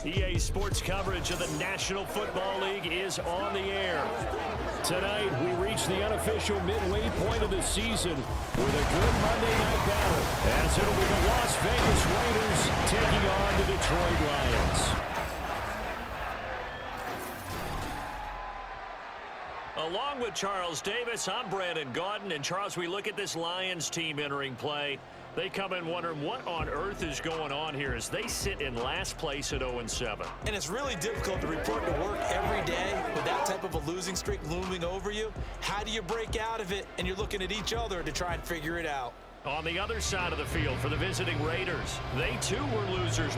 EA Sports coverage of the National Football League is on the air. Tonight, we reach the unofficial midway point of the season with a good Monday night battle, as it'll be the Las Vegas Raiders taking on the Detroit Lions. Along with Charles Davis, I'm Brandon Gaudin. And Charles, we look at this Lions team entering play. They come in wondering what on earth is going on here as they sit in last place at 0-7. And it's really difficult to report to work every day with that type of a losing streak looming over you. How do you break out of it? And you're looking at each other to try and figure it out. On the other side of the field for the visiting Raiders, they too were losers.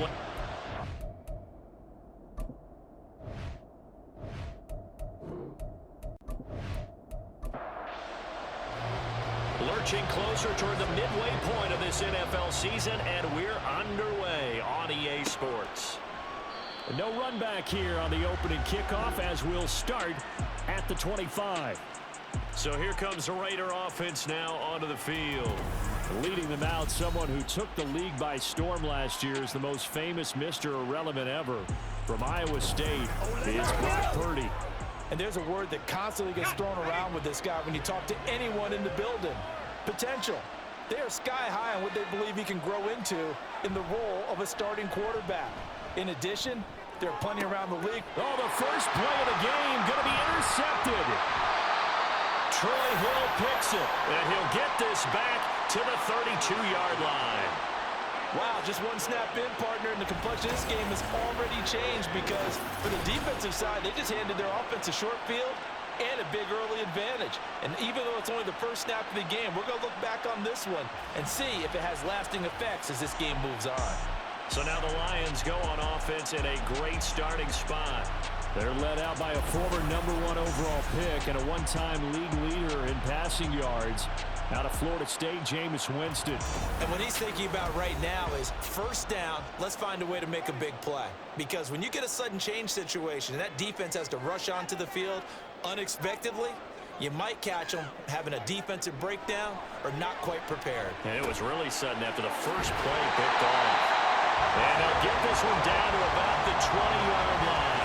Lurching closer toward the midway point of this NFL season, and we're underway on EA Sports. No run back here on the opening kickoff as we'll start at the 25. So here comes the Raider offense now onto the field. Leading them out, someone who took the league by storm last year is the most famous Mr. Irrelevant ever. From Iowa State, it's Brock Purdy. And there's a word that constantly gets thrown around with this guy when you talk to anyone in the building. Potential. They are sky high on what they believe he can grow into in the role of a starting quarterback. In addition, there are plenty around the league. Oh, the first play of the game going to be intercepted. Troy Hill picks it, and he'll get this back to the 32-yard line. Wow, just one snap in, partner, and the complexion of this game has already changed because for the defensive side, they just handed their offense a short field and a big early advantage. And even though it's only the first snap of the game, we're going to look back on this one and see if it has lasting effects as this game moves on. So now the Lions go on offense in a great starting spot. They're led out by a former #1 overall pick and a one-time league leader in passing yards. Out of Florida State, Jameis Winston. And what he's thinking about right now is first down, let's find a way to make a big play. Because when you get a sudden change situation and that defense has to rush onto the field unexpectedly, you might catch them having a defensive breakdown or not quite prepared. And it was really sudden after the first play picked off. And they'll get this one down to about the 20-yard line.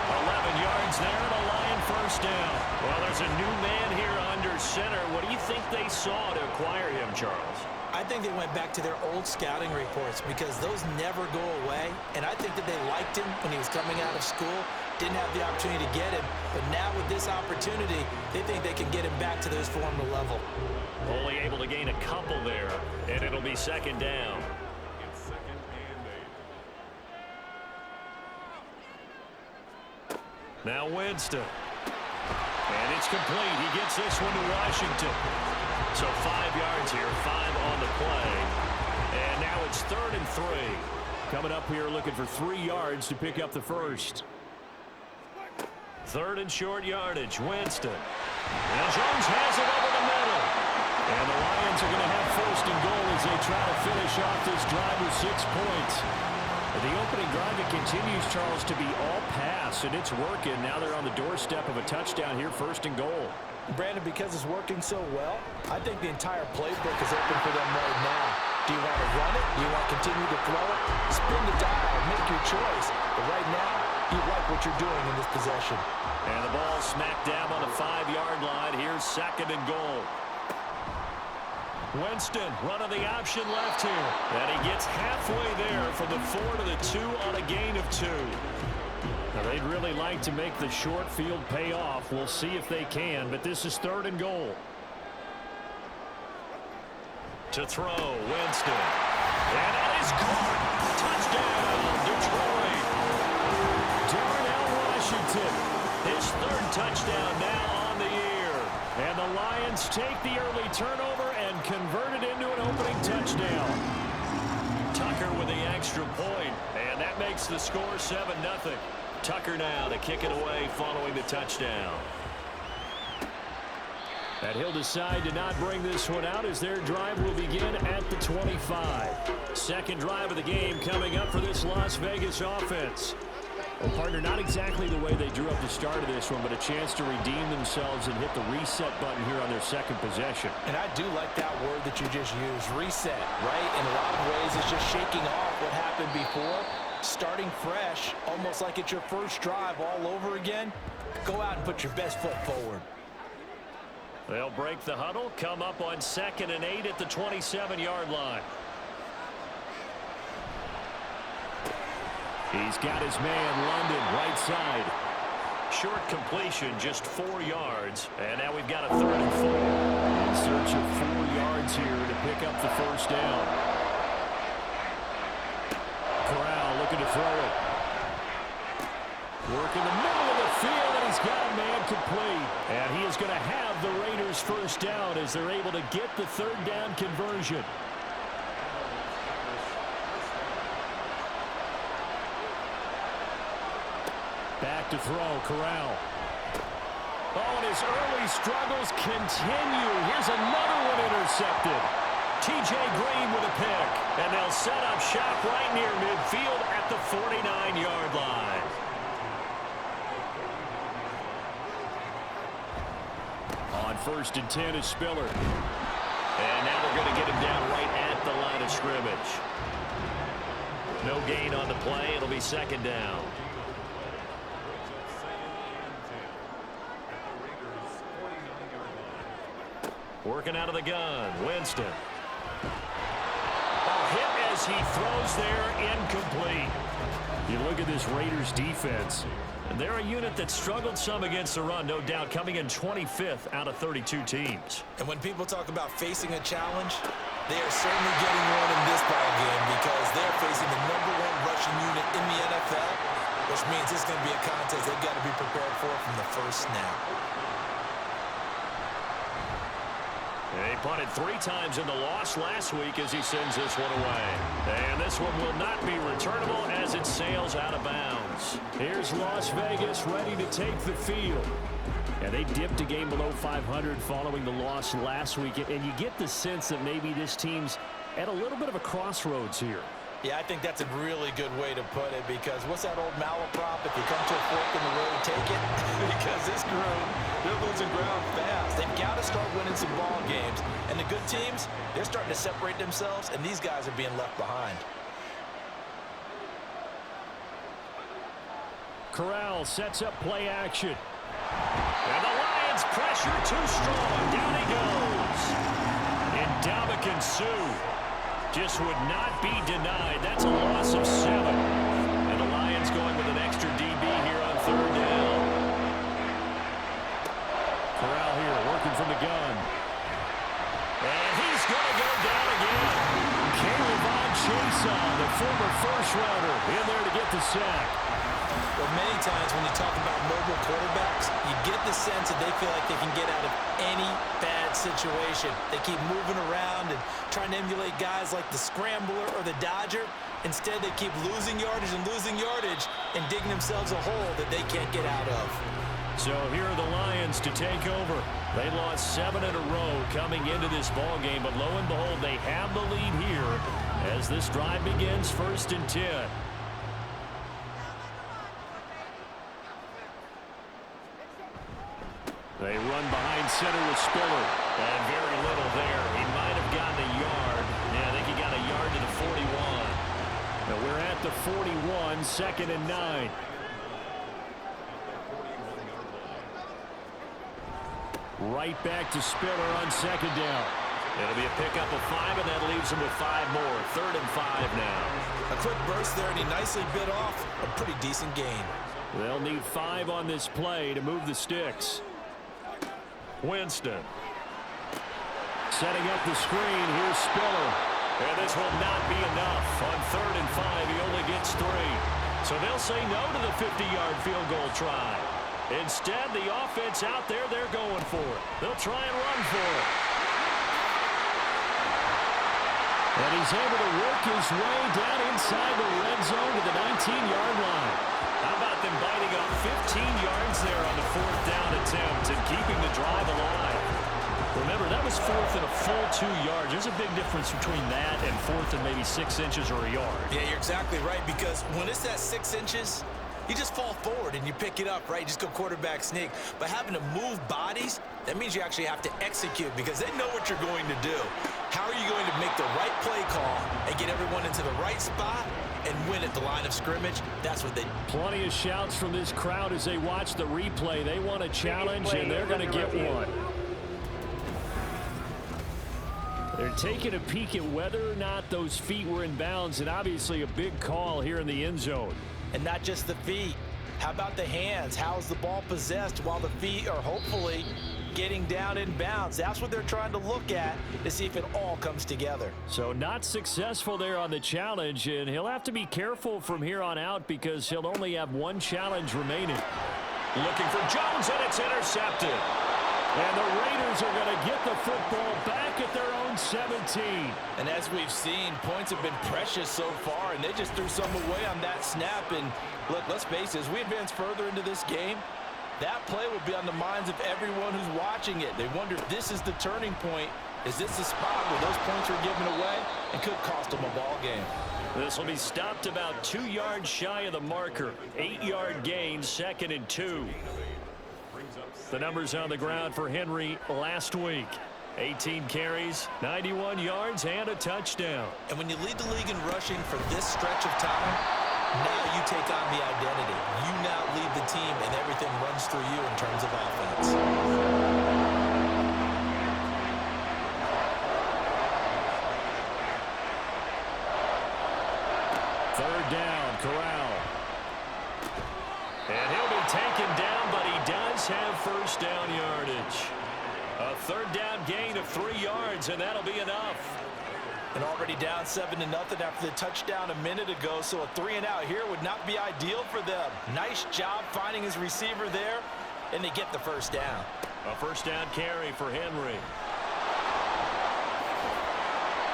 11 yards there, and a Lion first down. Well, there's a new man here under center. What do you think they saw to acquire him, Charles? I think they went back to their old scouting reports because those never go away. And I think that they liked him when he was coming out of school. Didn't have the opportunity to get him. But now with this opportunity, they think they can get him back to his former level. Only able to gain a couple there, and it'll be second down. Now Winston. And it's complete. He gets this one to Washington. So 5 yards here, 5 on the play. And now it's 3rd and 3. Coming up here looking for 3 yards to pick up the first. 3rd and short yardage, Winston. Now Jones has it over the middle. And the Lions are going to have 1st and goal as they try to finish off this drive with 6 points. The opening drive, it continues, Charles, to be all pass, and it's working. Now they're on the doorstep of a touchdown here, 1st and goal. Brandon, because it's working so well, I think the entire playbook is open for them right now. Do you want to run it? Do you want to continue to throw it? Spin the dial, make your choice. But right now, you like what you're doing in this possession. And the ball smack dab on the 5-yard line. Here's 2nd and goal. Winston running the option left here. And he gets halfway there from the 4 to the 2 on a gain of 2. Now, they'd really like to make the short field pay off. We'll see if they can, but this is 3rd and goal. To throw, Winston. And that is caught. Touchdown, Detroit. Darnell Washington, his 3rd touchdown now on the year. And the Lions take the early turnover and convert it into an opening touchdown. Tucker with the extra point, and that makes the score 7-0. Tucker now to kick it away following the touchdown. And he'll decide to not bring this one out as their drive will begin at the 25. 2nd drive of the game coming up for this Las Vegas offense. Well, partner, not exactly the way they drew up the start of this one, but a chance to redeem themselves and hit the reset button here on their 2nd possession. And I do like that word that you just used, reset, right? In a lot of ways, it's just shaking off what happened before starting fresh, almost like it's your first drive all over again. Go out and put your best foot forward. They'll break the huddle, come up on 2nd and 8 at the 27-yard line. He's got his man, London, right side. Short completion, just 4 yards. And now we've got a 3rd and 4. In search of 4 yards here to pick up the first down. Corral looking to throw it. Work in the middle of the field, and he's got a man complete. And he is going to have the Raiders first down as they're able to get the 3rd down conversion. Back to throw, Corral. Oh, and his early struggles continue. Here's another one intercepted. T.J. Green with a pick. And they'll set up shop right near midfield at the 49-yard line. On 1st and 10 is Spiller. And now they're going to get him down right at the line of scrimmage. No gain on the play. It'll be 2nd down. Working out of the gun, Winston. A hit as he throws there, incomplete. You look at this Raiders defense, and they're a unit that struggled some against the run, no doubt, coming in 25th out of 32 teams. And when people talk about facing a challenge, they are certainly getting one in this ball game because they're facing the #1 rushing unit in the NFL, which means it's going to be a contest they've got to be prepared for from the first snap. He punted 3 times in the loss last week as he sends this one away. And this one will not be returnable as it sails out of bounds. Here's Las Vegas ready to take the field. And they dipped a game below 500 following the loss last week. And you get the sense that maybe this team's at a little bit of a crossroads here. Yeah, I think that's a really good way to put it because what's that old malaprop? If you come to a fork in the road, take it. Because this group, they're losing ground fast. They've got to start winning some ball games. And the good teams, they're starting to separate themselves, and these guys are being left behind. Corral sets up play action. And the Lions pressure too strong. Down he goes. And Ndamukong Suh just would not be denied. That's a loss of 7. And the Lions going with an extra DB here on 3rd down. Corral here working from the gun. And he's going to go down again. Kayvon Chason, the former first-rounder, in there to get the sack. Well, many times when you talk about mobile quarterbacks, you get the sense that they feel like they can get out of any bad situation. They keep moving around and trying to emulate guys like the Scrambler or the Dodger. Instead, they keep losing yardage and digging themselves a hole that they can't get out of. So here are the Lions to take over. They lost 7 in a row coming into this ball game, but lo and behold, they have the lead here as this drive begins 1st and 10. They run behind center with Spiller. And very little there. He might have gotten a yard. Yeah, I think he got a yard to the 41. Now we're at the 41, 2nd and 9. Right back to Spiller on 2nd down. It'll be a pickup of 5, and that leaves him with 5 more. 3rd and 5 now. A quick burst there, and he nicely bit off a pretty decent gain. They'll need 5 on this play to move the sticks. Winston. Setting up the screen. Here's Spiller. And this will not be enough. On 3rd and 5, he only gets 3. So they'll say no to the 50-yard field goal try. Instead, the offense out there, they're going for it. They'll try and run for it. And he's able to work his way down inside the red zone to the 19-yard line. How about them biting off 15 yards there on the 4th down attempt and keeping the drive alive? Remember, that was 4th and a full 2 yards. There's a big difference between that and 4th and maybe 6 inches or a yard. Yeah, you're exactly right, because when it's at 6 inches, You just fall forward and you pick it up, right? You just go quarterback sneak. But having to move bodies, that means you actually have to execute because they know what you're going to do. How are you going to make the right play call and get everyone into the right spot and win at the line of scrimmage? That's what they do. Plenty of shouts from this crowd as they watch the replay. They want a challenge, and they're going to get one. They're taking a peek at whether or not those feet were in bounds, and obviously a big call here in the end zone. And not just the feet. How about the hands? How is the ball possessed while the feet are hopefully getting down in bounds? That's what they're trying to look at to see if it all comes together. So not successful there on the challenge, and he'll have to be careful from here on out because he'll only have one challenge remaining. Looking for Jones, and it's intercepted. And the Raiders are going to get the football back at their own 17. And as we've seen, points have been precious so far, and they just threw some away on that snap. And look, let's face it, as we advance further into this game, that play will be on the minds of everyone who's watching it. They wonder if this is the turning point. Is this the spot where those points are given away and could cost them a ball game? This will be stopped about 2 yards shy of the marker. 8-yard gain, 2nd and 2. The numbers on the ground for Henry last week. 18 carries, 91 yards, and a touchdown. And when you lead the league in rushing for this stretch of time, now you take on the identity. You now lead the team, and everything runs through you in terms of offense. Third down, Corral. And he'll be taken down, but he does have first down yardage. A third down gain of 3 yards, and that'll be enough. And already down 7-0 after the touchdown a minute ago, so a 3-and-out here would not be ideal for them. Nice job finding his receiver there, and they get the first down. A first down carry for Henry.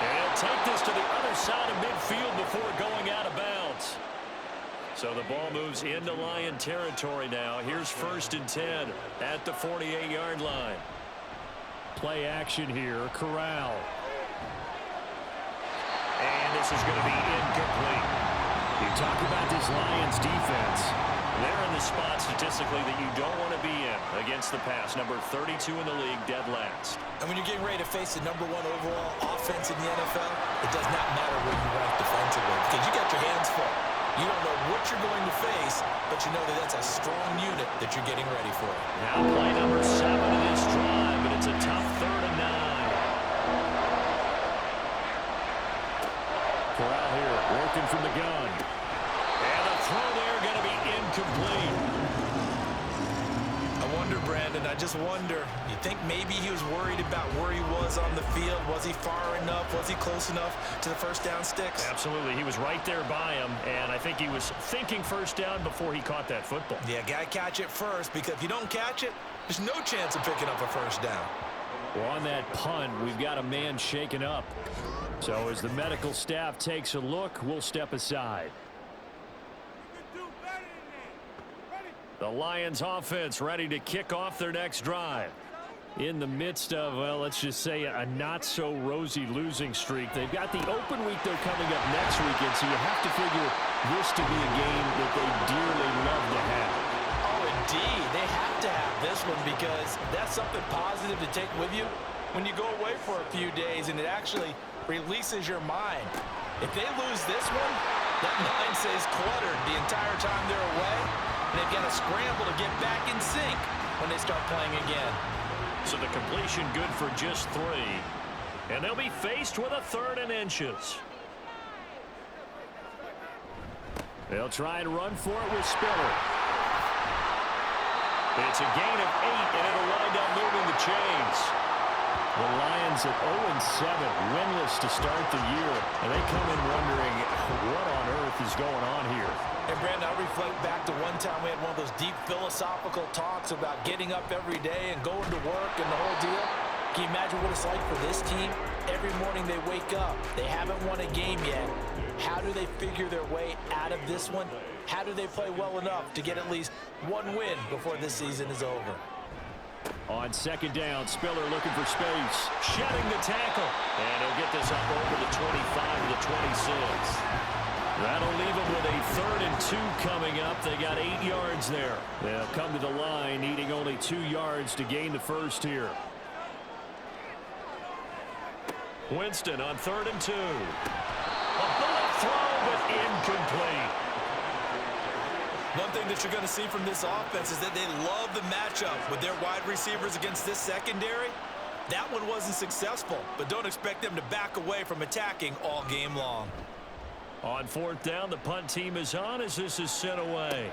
And he'll take this to the other side of midfield before going out of bounds. So the ball moves into Lion territory now. Here's 1st and 10 at the 48-yard line. Play action here, Corral. And this is going to be incomplete. You talk about this Lions defense. They're in the spot statistically that you don't want to be in against the pass. Number 32 in the league, dead last. And when you're getting ready to face the #1 overall offense in the NFL, it does not matter where you rank defensively because you got your hands full. You don't know what you're going to face, but you know that that's a strong unit that you're getting ready for. Now play number 7 in this drive, but it's a tough 3rd and 9. Corral here, working from the gun. And the throw there going to be incomplete. I wonder, Brandon, I just wonder. You think maybe he was worried about where he was on the field? Was he far enough? Was he close enough to the first down sticks? Absolutely. He was right there by him, and I think he was thinking first down before he caught that football. Yeah, got to catch it first, because if you don't catch it, there's no chance of picking up a first down. Well, on that punt, we've got a man shaken up. So as the medical staff takes a look, we'll step aside. The Lions offense ready to kick off their next drive. In the midst of, well, let's just say a not-so-rosy losing streak. They've got the open week, though, coming up next weekend, so you have to figure this to be a game that they dearly love to have. Oh, indeed. They have to have this one because that's something positive to take with you when you go away for a few days, and it actually releases your mind. If they lose this one, that mind stays cluttered the entire time they're away, and they've got to scramble to get back in sync when they start playing again. So the completion good for just 3. And they'll be faced with a 3rd and inches. They'll try and run for it with Spiller. It's a gain of 8, and it'll wind up moving the chains. The Lions at 0-7, winless to start the year. And they come in wondering what on earth is going on here. And Brandon, I reflect back to one time we had one of those deep philosophical talks about getting up every day and going to work and the whole deal. Can you imagine what it's like for this team? Every morning they wake up. They haven't won a game yet. How do they figure their way out of this one? How do they play well enough to get at least one win before this season is over? On 2nd down, Spiller looking for space. Shedding the tackle. And he'll get this up over the 25 to the 26. That'll leave him with a 3rd and 2 coming up. They got 8 yards there. They'll come to the line needing only 2 yards to gain the first here. Winston on 3rd and 2. A bullet throw, but incomplete. One thing that you're going to see from this offense is that they love the matchup with their wide receivers against this secondary. That one wasn't successful, but don't expect them to back away from attacking all game long. On 4th down, the punt team is on as this is sent away.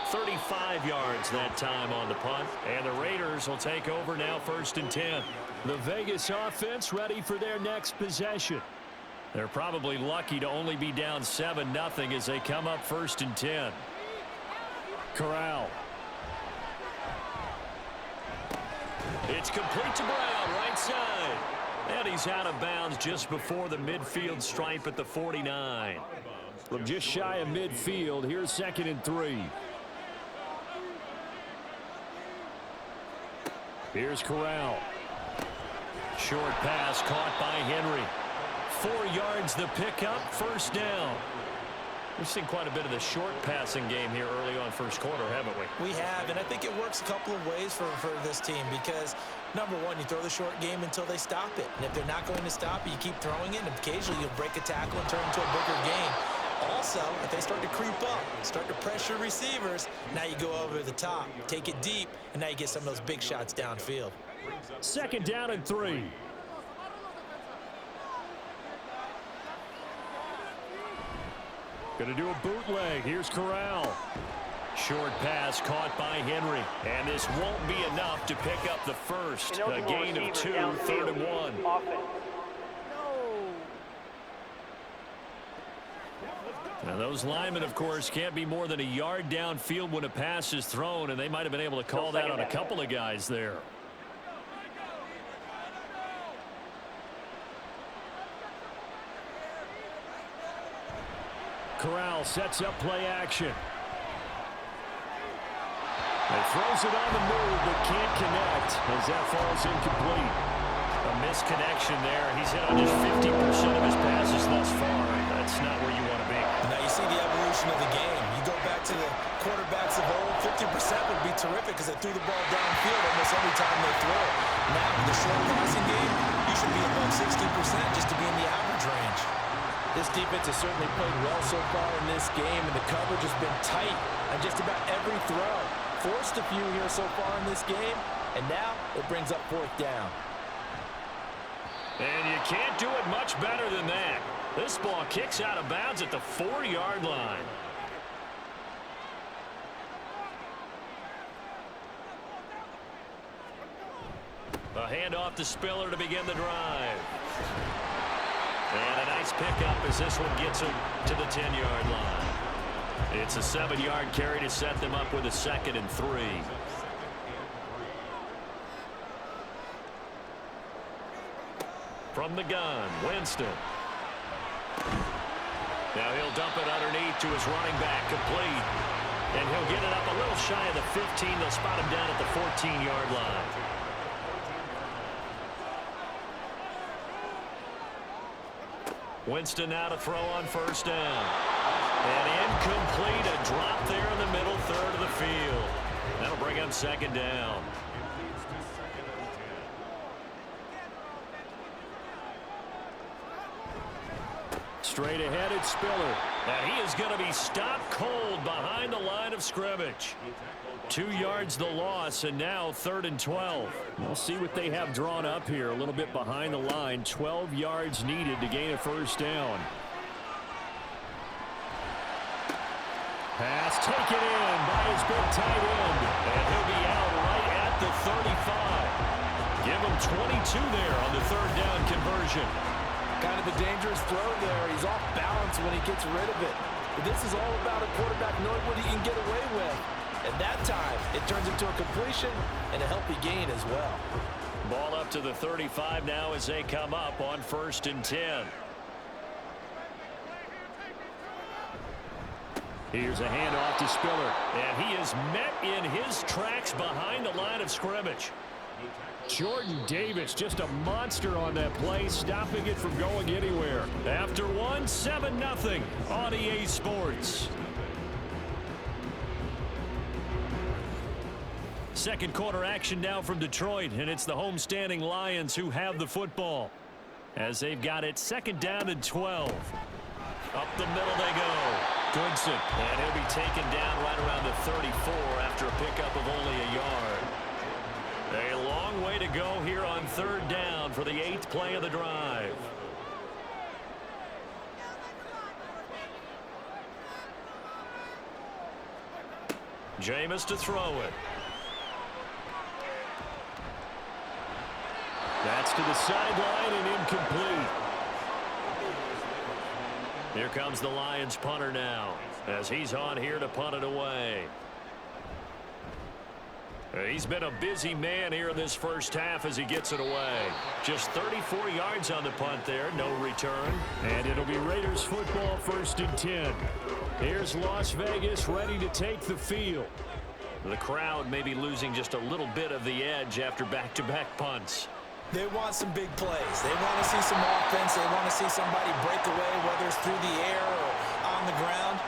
35 yards that time on the punt, and the Raiders will take over now 1st and 10. The Vegas offense ready for their next possession. They're probably lucky to only be down 7-0 as they come up 1st and 10. Corral. It's complete to Brown, right side. And he's out of bounds just before the midfield stripe at the 49. From just shy of midfield, here's 2nd and 3. Here's Corral. Short pass caught by Henry. 4 yards the pickup, 1st down. We've seen quite a bit of the short passing game here early on 1st quarter, haven't we? We have, and I think it works a couple of ways for this team because, number one, you throw the short game until they stop it. And if they're not going to stop it, you keep throwing it, and occasionally you'll break a tackle and turn it into a bigger game. Also, if they start to creep up, start to pressure receivers, now you go over the top, take it deep, and now you get some of those big shots downfield. 2nd down and 3. Going to do a bootleg. Here's Corral. Short pass caught by Henry. And this won't be enough to pick up the first. A gain of 2, 3rd and 1. Now those linemen, of course, can't be more than a yard downfield when a pass is thrown, and they might have been able to call that on a couple of guys there. Corral sets up play action. He throws it on the move, but can't connect as that falls incomplete. A misconnection there. He's hit on just 50% of his passes thus far. That's not where you want to be. Now you see the evolution of the game. You go back to the quarterbacks of old, 50% would be terrific because they threw the ball downfield almost every time they throw it. Now in the short passing game, you should be above 60% just to be in the average range. This defense has certainly played well so far in this game, and the coverage has been tight on just about every throw. Forced a few here so far in this game, and now it brings up 4th down. And you can't do it much better than that. This ball kicks out of bounds at the 4-yard line. A handoff to Spiller to begin the drive. And a nice pickup as this one gets him to the 10-yard line. It's a 7-yard carry to set them up with a 2nd and 3. From the gun, Winston. Now he'll dump it underneath to his running back, complete. And he'll get it up a little shy of the 15. They'll spot him down at the 14-yard line. Winston now to throw on 1st down. And incomplete, a drop there in the middle 3rd of the field. That'll bring up 2nd down. Straight ahead, it's Spiller. And he is going to be stopped cold behind the line of scrimmage. 2 yards the loss, and now 3rd and 12. We'll see what they have drawn up here. A little bit behind the line. 12 yards needed to gain a 1st down. Pass taken in by his big tight end. And he'll be out right at the 35. Give him 22 there on the 3rd down conversion. Kind of a dangerous throw there. He's off balance when he gets rid of it. But this is all about a quarterback knowing what he can get away with. At that time, it turns into a completion and a healthy gain as well. Ball up to the 35 now as they come up on 1st and 10. Here's a handoff to Spiller. And he is met in his tracks behind the line of scrimmage. Jordan Davis, just a monster on that play, stopping it from going anywhere. After one, 7-0 on EA Sports. Second quarter action now from Detroit, and it's the homestanding Lions who have the football as they've got it second down and 12. Up the middle they go. Goodson, and he'll be taken down right around the 34 after a pickup of only a yard. A long way to go here on third down for the 8th play of the drive. Jameis to throw it. That's to the sideline and incomplete. Here comes the Lions punter now as he's on here to punt it away. He's been a busy man here in this first half as he gets it away. Just 34 yards on the punt there, no return. And it'll be Raiders football, 1st and 10. Here's Las Vegas ready to take the field. The crowd may be losing just a little bit of the edge after back-to-back punts. They want some big plays. They want to see some offense. They want to see somebody break away, whether it's through the air or on the ground.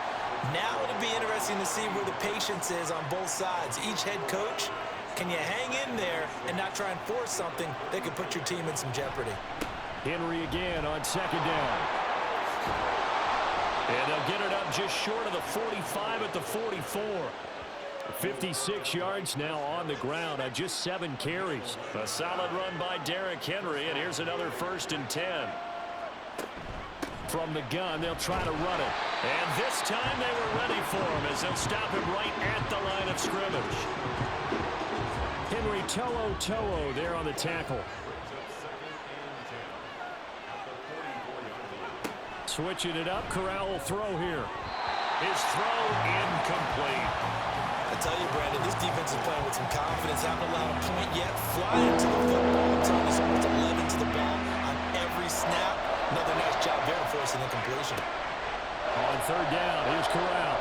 Now it'll be interesting to see where the patience is on both sides. Each head coach, can you hang in there and not try and force something that could put your team in some jeopardy? Henry again on second down. And they'll get it up just short of the 45 at the 44. 56 yards now on the ground on just 7 carries. A solid run by Derrick Henry, and here's another 1st and 10. From the gun, they'll try to run it. And this time they were ready for him as they'll stop him right at the line of scrimmage. Henry To'o there on the tackle. Switching it up, Corral will throw here. His throw incomplete. I tell you, Brandon, this defense is playing with some confidence. Haven't allowed a point yet. Flying to the football. I'm telling you, someone's 11 to the ball on every snap. Another nice job there forcing the completion. On third down, here's Corral.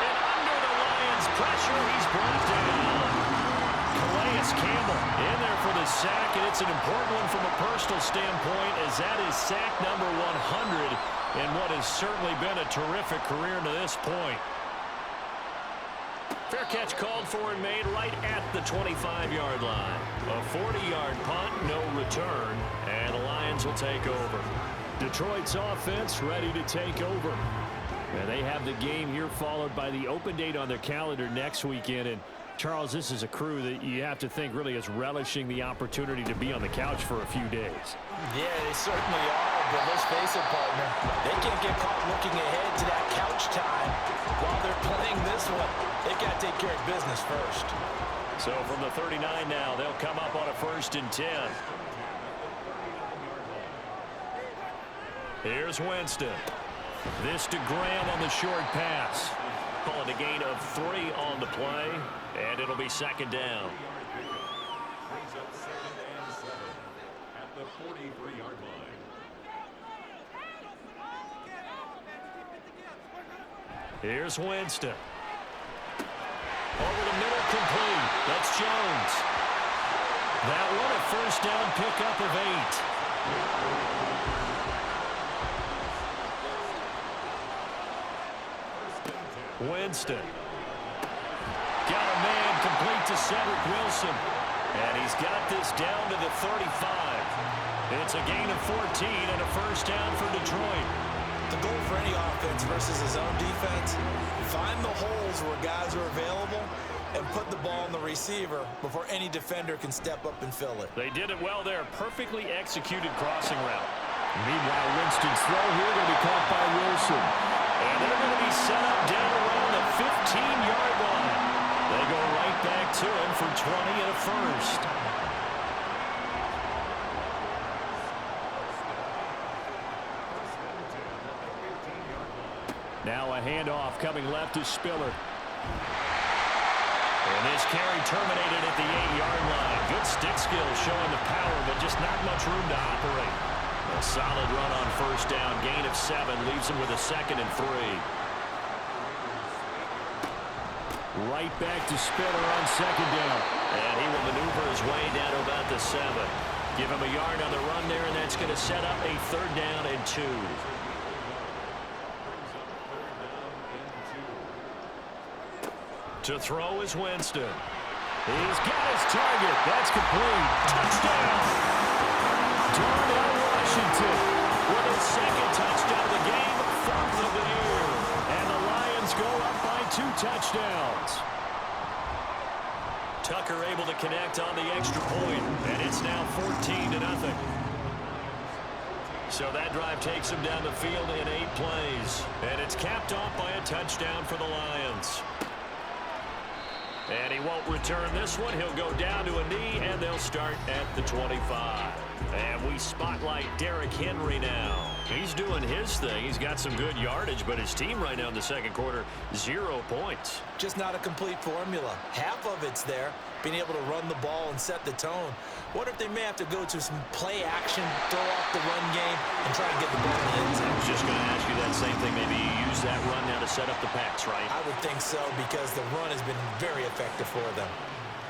And under the Lions' pressure, he's brought down. Calais Campbell in there for the sack, and it's an important one from a personal standpoint as that is sack number 100 in what has certainly been a terrific career to this point. Fair catch called for and made right at the 25-yard line. A 40-yard punt, no return, and the Lions will take over. Detroit's offense ready to take over. And they have the game here followed by the open date on their calendar next weekend. And Charles, this is a crew that you have to think really is relishing the opportunity to be on the couch for a few days. Yeah, they certainly are, but let's face it, partner. They can't get caught looking ahead to that couch time while they're playing this one. They've got to take care of business first. So from the 39 now, they'll come up on a 1st and 10. Here's Winston. This to Graham on the short pass. Call it a gain of 3 on the play, and it'll be 2nd down. Brings up 2nd and 7 at the 43-yard line. Here's Winston. Over the middle, complete. That's Jones. That one a 1st down pickup of 8. Winston. Got a man complete to Cedric Wilson. And he's got this down to the 35. It's a gain of 14 and a 1st down for Detroit. The goal for any offense versus his own defense, find the holes where guys are available and put the ball in the receiver before any defender can step up and fill it. They did it well there. Perfectly executed crossing route. Meanwhile, Winston's throw here going to be caught by Wilson. And they're going to be set up down around the 15-yard line. They go right back to him for 20 and a 1st. Now a handoff coming left to Spiller. And this carry terminated at the 8-yard line. Good stick skills showing the power, but just not much room to operate. A solid run on 1st down. Gain of 7 leaves him with a 2nd and 3. Right back to Spiller on 2nd down. And he will maneuver his way down to about the 7. Give him a yard on the run there, and that's going to set up a 3rd down and 2. To throw is Winston. He's got his target. That's complete. Touchdown! Darnell Washington with his 2nd touchdown of the game, 4th of the year. And the Lions go up by 2 touchdowns. Tucker able to connect on the extra point, and it's now 14-0. So that drive takes him down the field in 8 plays. And it's capped off by a touchdown for the Lions. And he won't return this one. He'll go down to a knee, and they'll start at the 25. And we spotlight Derrick Henry now. He's doing his thing. He's got some good yardage, but his team right now in the 2nd quarter, 0 points. Just not a complete formula. Half of it's there, being able to run the ball and set the tone. Wonder if they may have to go to some play action, throw off the run game, and try to get the ball in the end zone. I was just going to ask you that same thing. Maybe you use that run now to set up the pass, right? I would think so, because the run has been very effective for them.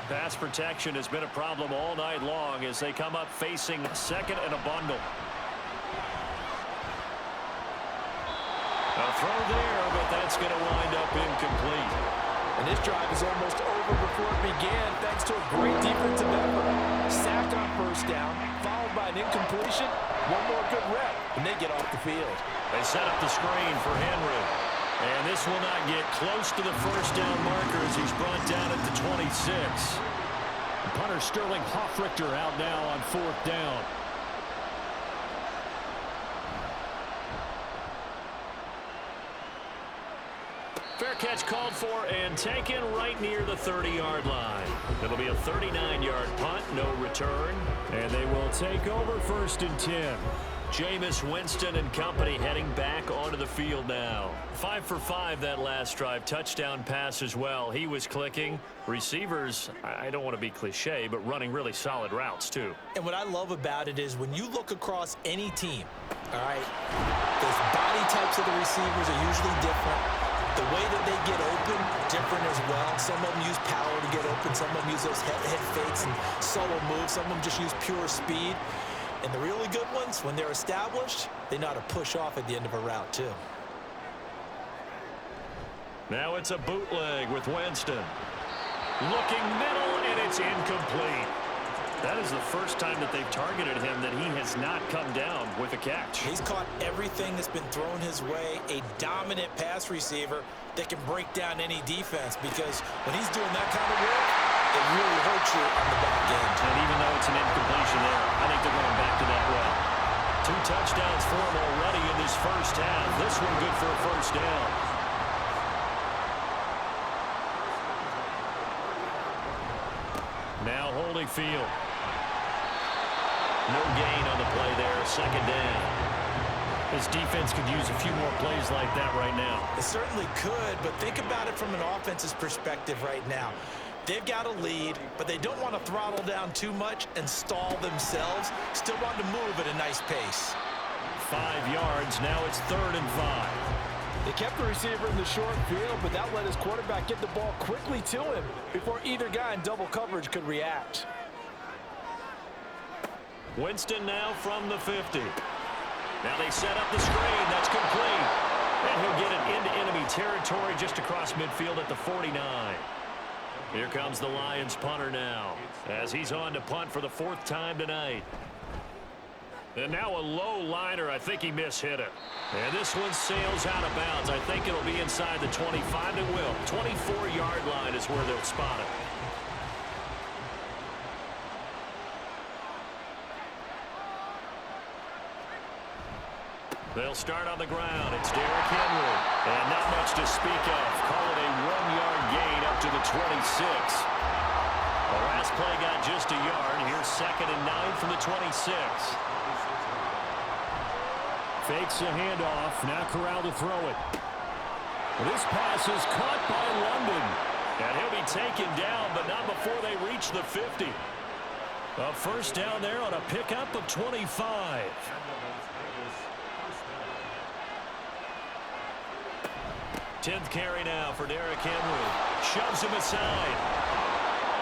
Pass protection has been a problem all night long as they come up facing 2nd and a bundle. A throw there, but that's going to wind up incomplete. And this drive is almost over before it began, thanks to a great defensive effort. Sack on 1st down, followed by an incompletion. One more good rep, and they get off the field. They set up the screen for Henry. And this will not get close to the 1st down marker as he's brought down at the 26. Punter Sterling Hoffrichter out now on 4th down. Fair catch called for and taken right near the 30-yard line. It'll be a 39-yard punt, no return. And they will take over 1st and 10. Jameis Winston and company heading back onto the field now. 5 for 5 that last drive. Touchdown pass as well. He was clicking. Receivers, I don't want to be cliche, but running really solid routes too. And what I love about it is when you look across any team, all right, those body types of the receivers are usually different. The way that they get open, different as well. Some of them use power to get open. Some of them use those head fakes and solo moves. Some of them just use pure speed. And the really good ones, when they're established, they know how to push off at the end of a route, too. Now it's a bootleg with Winston. Looking middle, and it's incomplete. That is the first time that they've targeted him that he has not come down with a catch. He's caught everything that's been thrown his way. A dominant pass receiver that can break down any defense, because when he's doing that kind of work, it really hurts you on the back end. And even though it's an incompletion there, I think they're going back to that well. 2 touchdowns for him already in this 1st half. This one good for a 1st down. Now holding field. No gain on the play there, 2nd down. This defense could use a few more plays like that right now. It certainly could, but think about it from an offense's perspective right now. They've got a lead, but they don't want to throttle down too much and stall themselves. Still want to move at a nice pace. 5 yards, now it's 3rd and 5. They kept the receiver in the short field, but that let his quarterback get the ball quickly to him before either guy in double coverage could react. Winston now from the 50. Now they set up the screen. That's complete. And he'll get it into enemy territory just across midfield at the 49. Here comes the Lions punter now as he's on to punt for the 4th time tonight. And now a low liner. I think he mishit it. And this one sails out of bounds. I think it'll be inside the 25. It will. 24-yard line is where they'll spot it. They'll start on the ground. It's Derrick Henry. And not much to speak of. Call it a 1-yard gain up to the 26. The last play got just a yard. Here's 2nd and 9 from the 26. Fakes a handoff. Now Corral to throw it. This pass is caught by London. And he'll be taken down, but not before they reach the 50. A 1st down there on a pickup of 25. 10th carry now for Derrick Henry. Shoves him aside.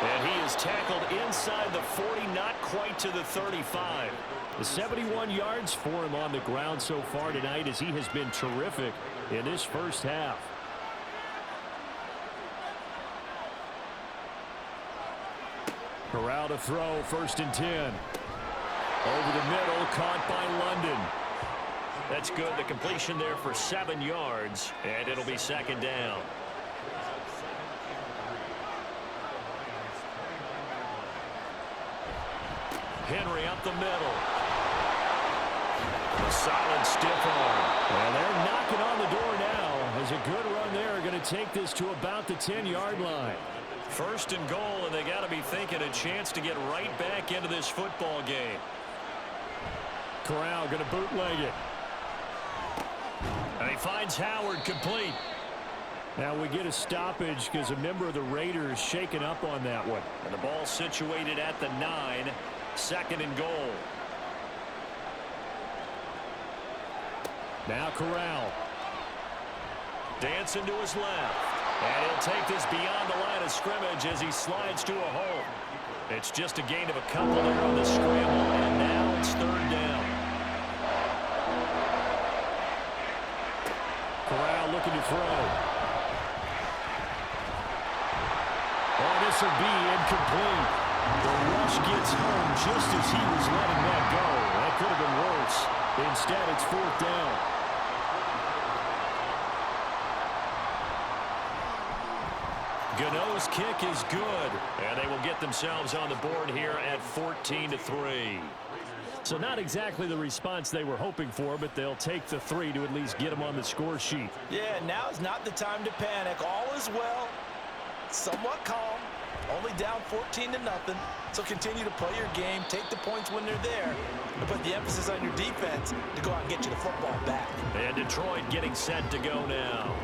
And he is tackled inside the 40, not quite to the 35. The 71 yards for him on the ground so far tonight as he has been terrific in this first half. Corral to throw, 1st and 10. Over the middle, caught by London. That's good. The completion there for 7 yards, and it'll be 2nd down. Henry up the middle. A solid stiff arm. And they're knocking on the door now as a good run there. Going to take this to about the 10-yard line. 1st and goal, and they got to be thinking a chance to get right back into this football game. Corral going to bootleg it. And he finds Howard complete. Now we get a stoppage because a member of the Raiders shaken up on that one. And the ball situated at the 9. 2nd and goal. Now Corral. Dancing to his left. And he'll take this beyond the line of scrimmage as he slides to a hole. It's just a gain of a couple there on the scramble, and now it's 3rd down. Corral looking to throw. Oh, this will be incomplete. The rush gets home just as he was letting that go. That could have been worse. Instead, it's 4th down. Gano's kick is good, and they will get themselves on the board here at 14-3. So not exactly the response they were hoping for, but they'll take the 3 to at least get them on the score sheet. Yeah, now is not the time to panic. All is well. Somewhat calm. Only down 14-0. So continue to play your game, take the points when they're there, and put the emphasis on your defense to go out and get you the football back. And Detroit getting set to go now.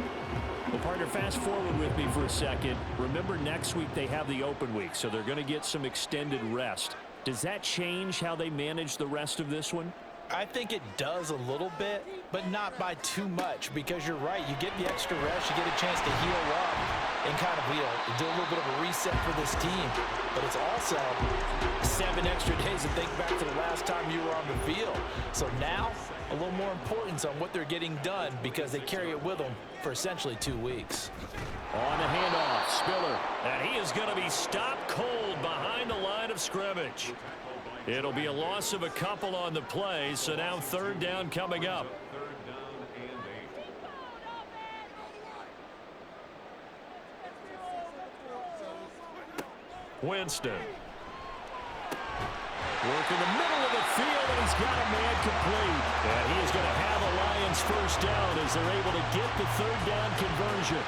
Well, partner, fast forward with me for a second. Remember, next week they have the open week, so they're going to get some extended rest. Does that change how they manage the rest of this one? I think it does a little bit, but not by too much, because you're right. You get the extra rest, you get a chance to heal up and kind of do a little bit of a reset for this team. But it's also 7 extra days to think back to the last time you were on the field. So now, a little more importance on what they're getting done because they carry it with them for essentially 2 weeks. On the handoff, Spiller. And he is going to be stopped cold behind the line of scrimmage. It'll be a loss of a couple on the play, so now 3rd down coming up. Winston. Working the middle of the field, and he's got a man complete. And he is going to have a Lions 1st down as they're able to get the 3rd down conversion.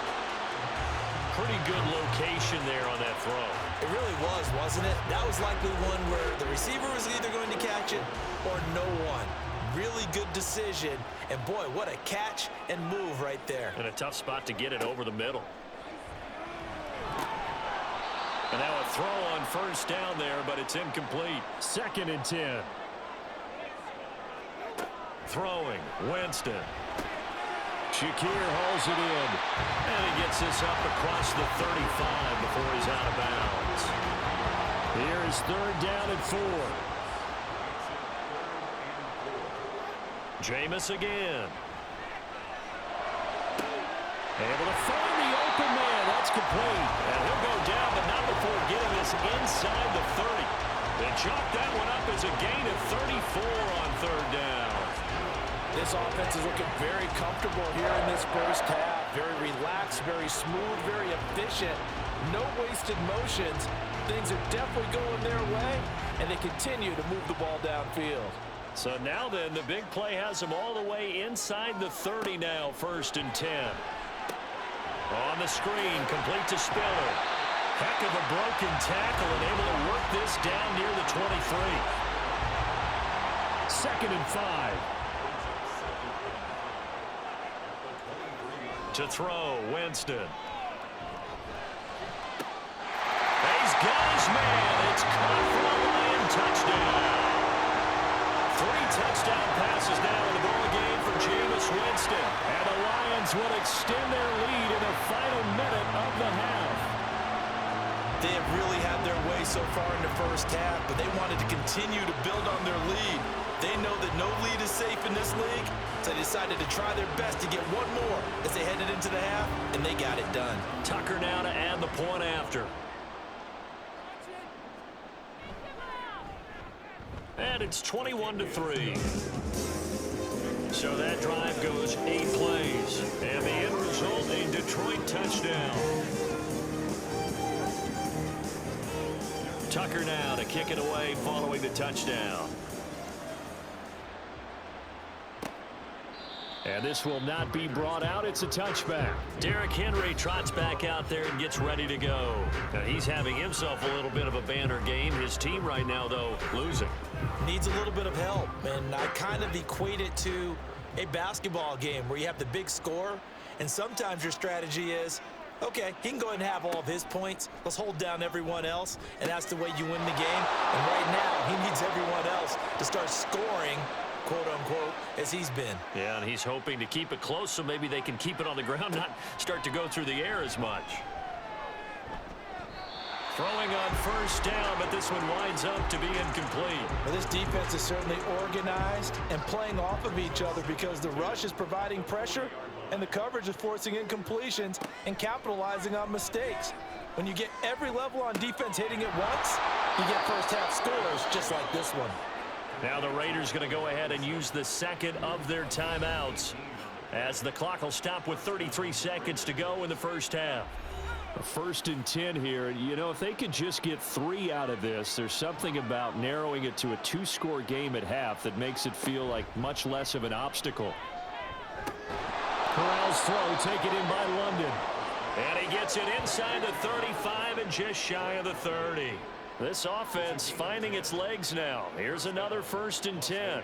Pretty good location there on that throw. It really was, wasn't it? That was likely one where the receiver was either going to catch it or no one. Really good decision. And boy, what a catch and move right there. And a tough spot to get it over the middle. And now a throw on 1st down there, but it's incomplete. 2nd and 10. Throwing, Winston. Shakir hauls it in. And he gets this up across the 35 before he's out of bounds. Here is 3rd down and 4. Jameis again. Able to find the open man. That's complete. And he'll go down, but not before getting this inside the 30. They chalk that one up as a gain of 34 on 3rd down. This offense is looking very comfortable here in this first half. Very relaxed, very smooth, very efficient. No wasted motions. Things are definitely going their way, and they continue to move the ball downfield. So now then, the big play has them all the way inside the 30 now, 1st and 10. On the screen, complete to Spiller. Heck of a broken tackle and able to work this down near the 23. 2nd and 5. To throw, Winston. He's got his man. It's caught for a Lion touchdown. 3 touchdown passes now in the ball game for Jameis Winston. And the Lions will extend their lead in the final minute of the half. They have really had their way so far in the first half, but they wanted to continue to build on their lead. They know that no lead is safe in this league, so they decided to try their best to get one more as they headed into the half, and they got it done. Tucker now to add the point after. And it's 21-3. So that drive goes 8 plays. And the end result, a Detroit touchdown. Tucker now to kick it away following the touchdown. And this will not be brought out. It's a touchback. Derrick Henry trots back out there and gets ready to go. Now, he's having himself a little bit of a banner game. His team right now, though, losing. Needs a little bit of help, and I kind of equate it to a basketball game where you have the big score, and sometimes your strategy is, okay, he can go ahead and have all of his points. Let's hold down everyone else, and that's the way you win the game. And right now, he needs everyone else to start scoring, quote-unquote, as he's been. Yeah, and he's hoping to keep it close so maybe they can keep it on the ground, not start to go through the air as much. Throwing on first down, but this one winds up to be incomplete. Well, this defense is certainly organized and playing off of each other because the rush is providing pressure and the coverage is forcing incompletions and capitalizing on mistakes. When you get every level on defense hitting it once, you get first-half scores just like this one. Now the Raiders going to go ahead and use the second of their timeouts as the clock will stop with 33 seconds to go in the first half. First and 10 here. You know, if they could just get 3 out of this, there's something about narrowing it to a 2-score game at half that makes it feel like much less of an obstacle. Corral's throw taken in by London. And he gets it inside the 35 and just shy of the 30. This offense finding its legs now. Here's another first and 10.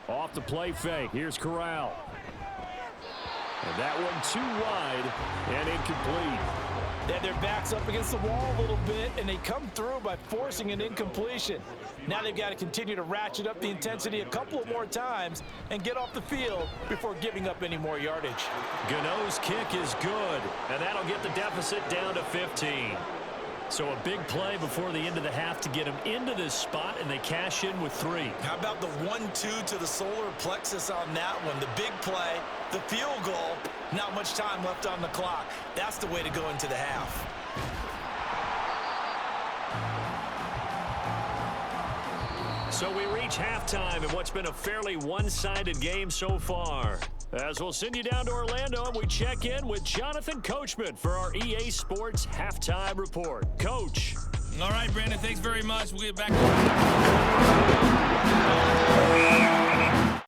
Off the play fake. Here's Corral. And that one too wide and incomplete. They had their backs up against the wall a little bit, and they come through by forcing an incompletion. Now they've got to continue to ratchet up the intensity a couple of more times and get off the field before giving up any more yardage. Gano's kick is good, and that'll get the deficit down to 15. So a big play before the end of the half to get them into this spot, and they cash in with 3. How about the 1-2 to the solar plexus on that one? The big play, the field goal, not much time left on the clock. That's the way to go into the half. So we reach halftime in what's been a fairly one-sided game so far. As we'll send you down to Orlando, and we check in with Jonathan Coachman for our EA Sports Halftime Report. Coach. All right, Brandon, thanks very much. We'll get back.